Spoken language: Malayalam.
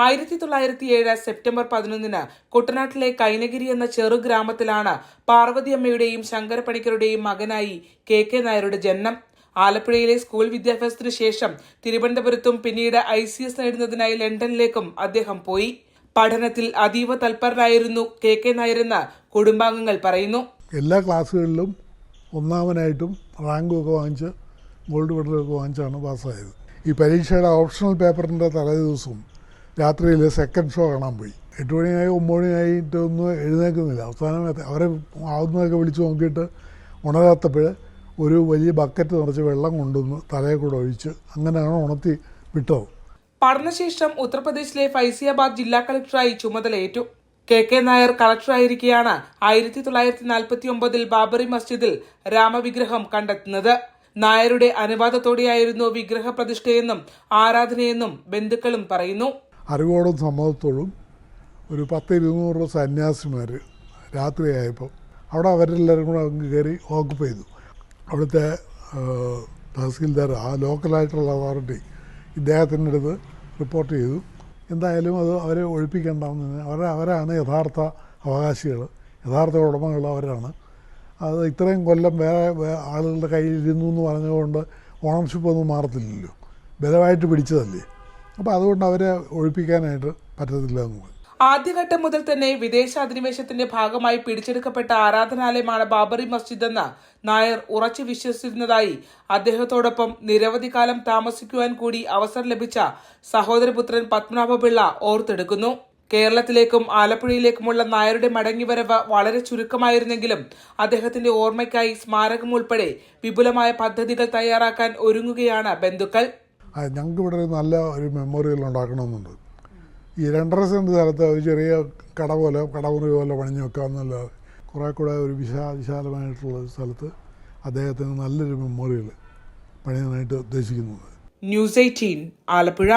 1907 സെപ്റ്റംബർ 11 കുട്ടനാട്ടിലെ കൈനഗിരി എന്ന ചെറു ഗ്രാമത്തിലാണ് പാർവതിയമ്മയുടെയും ശങ്കരപ്പണിക്കരുടെയും മകനായി കെ നായരുടെ ജനനം. ആലപ്പുഴയിലെ സ്കൂൾ വിദ്യാഭ്യാസത്തിനു ശേഷം തിരുവനന്തപുരത്തും പിന്നീട് ICS നേടുന്നതിനായി ലണ്ടനിലേക്കും അദ്ദേഹം പോയി. പഠനത്തിൽ അതീവ തൽപരനായിരുന്നു കെ നായരെന്ന് കുടുംബാംഗങ്ങൾ പറയുന്നു. എല്ലാ ക്ലാസ്സുകളിലും ഒന്നാമനായിട്ടും റാങ്കൊക്കെ വാങ്ങിച്ച് ഗോൾഡ് മെഡലൊക്കെ വാങ്ങിച്ചാണ് പാസ്സായത്. ഈ പരീക്ഷയുടെ ഓപ്ഷണൽ പേപ്പറിൻ്റെ തലേ ദിവസവും രാത്രിയിൽ സെക്കൻഡ് ഷോ കാണാൻ പോയി. 8 മണിയായി 9 മണിയായിട്ടൊന്നും എഴുന്നേൽക്കുന്നില്ല. അവസാനം അവരെ ആവുന്നതൊക്കെ വിളിച്ച് നോക്കിയിട്ട് ഉണരാത്തപ്പോൾ ഒരു വലിയ ബക്കറ്റ് നിറച്ച് വെള്ളം കൊണ്ടുവന്ന് തലയിൽ കൂടെ ഒഴിച്ച് അങ്ങനെയാണ് ഉണർത്തി വിട്ടത്. പഠനശേഷം ഉത്തർപ്രദേശിലെ ഫൈസിയാബാദ് ജില്ലാ കളക്ടറായി ചുമതലയേറ്റു. കെ നായർ കളക്ടറായിരിക്കെയാണ് 1949 ബാബറി മസ്ജിദിൽ രാമവിഗ്രഹം കണ്ടെത്തുന്നത്. നായരുടെ അനുവാദത്തോടെയായിരുന്നു വിഗ്രഹ പ്രതിഷ്ഠയെന്നും ആരാധനയെന്നും ബന്ധുക്കളും പറയുന്നു. അറിവോടും സമ്മതത്തോടും ഒരു 10-200 സന്യാസിമാർ രാത്രിയായപ്പോൾ അവിടെ അവരെല്ലാവരും കൂടെ അങ്ങ് കയറി ഓക്കുപ്പൈ ചെയ്തു. അവിടുത്തെ തഹസീൽദാർ, ആ ലോക്കലായിട്ടുള്ള അതോറിറ്റി ഇദ്ദേഹത്തിൻ്റെ അടുത്ത് റിപ്പോർട്ട് ചെയ്തു. എന്തായാലും അത് അവരെ ഒഴിപ്പിക്കേണ്ടെന്ന്. അവരാണ് യഥാർത്ഥ അവകാശികൾ, യഥാർത്ഥ ഉടമകൾ അവരാണ്. അത് ഇത്രയും കൊല്ലം വേറെ ആളുകളുടെ കയ്യിൽ ഇരുന്നു എന്ന് പറഞ്ഞുകൊണ്ട് ഓണർഷിപ്പ് ഒന്നും മാറത്തില്ലല്ലോ, ബലമായിട്ട് പിടിച്ചതല്ലേ. അപ്പോൾ അതുകൊണ്ട് അവരെ ഒഴിപ്പിക്കാനായിട്ട് പറ്റത്തില്ല എന്ന് പറഞ്ഞു. ആദ്യഘട്ടം മുതൽ തന്നെ വിദേശ അധിനിവേശത്തിന്റെ ഭാഗമായി പിടിച്ചെടുക്കപ്പെട്ട ആരാധനാലയമാണ് ബാബറി മസ്ജിദ് എന്ന് നായർ ഉറച്ചു വിശ്വസിച്ചിരുന്നതായി അദ്ദേഹത്തോടൊപ്പം നിരവധി കാലം താമസിക്കുവാൻ കൂടി അവസരം ലഭിച്ച സഹോദരപുത്രൻ പത്മനാഭപിള്ള ഓർത്തെടുക്കുന്നു. കേരളത്തിലേക്കും ആലപ്പുഴയിലേക്കുമുള്ള നായരുടെ മടങ്ങിവരവ് വളരെ ചുരുക്കമായിരുന്നെങ്കിലും അദ്ദേഹത്തിന്റെ ഓർമ്മയ്ക്കായി സ്മാരകം ഉൾപ്പെടെ വിപുലമായ പദ്ധതികൾ തയ്യാറാക്കാൻ ഒരുങ്ങുകയാണ് ബന്ധുക്കൾ. ഞങ്ങൾക്ക് ഇവിടെ നല്ല ഒരു മെമ്മോറിയൽ ഉണ്ടാക്കണമെന്നുണ്ട്. ഈ 2.5 സെന്റ് സ്ഥലത്ത് ഒരു ചെറിയ കടമുറി പോലെ പണിഞ്ഞു വെക്കാമെന്നല്ലാതെ കുറേ കൂടെ ഒരു വിശാലമായിട്ടുള്ള സ്ഥലത്ത് അദ്ദേഹത്തിന് നല്ലൊരു മെമ്മോറിയൽ പണിയാനായിട്ട് ഉദ്ദേശിക്കുന്നത്. News 18 ആലപ്പുഴ.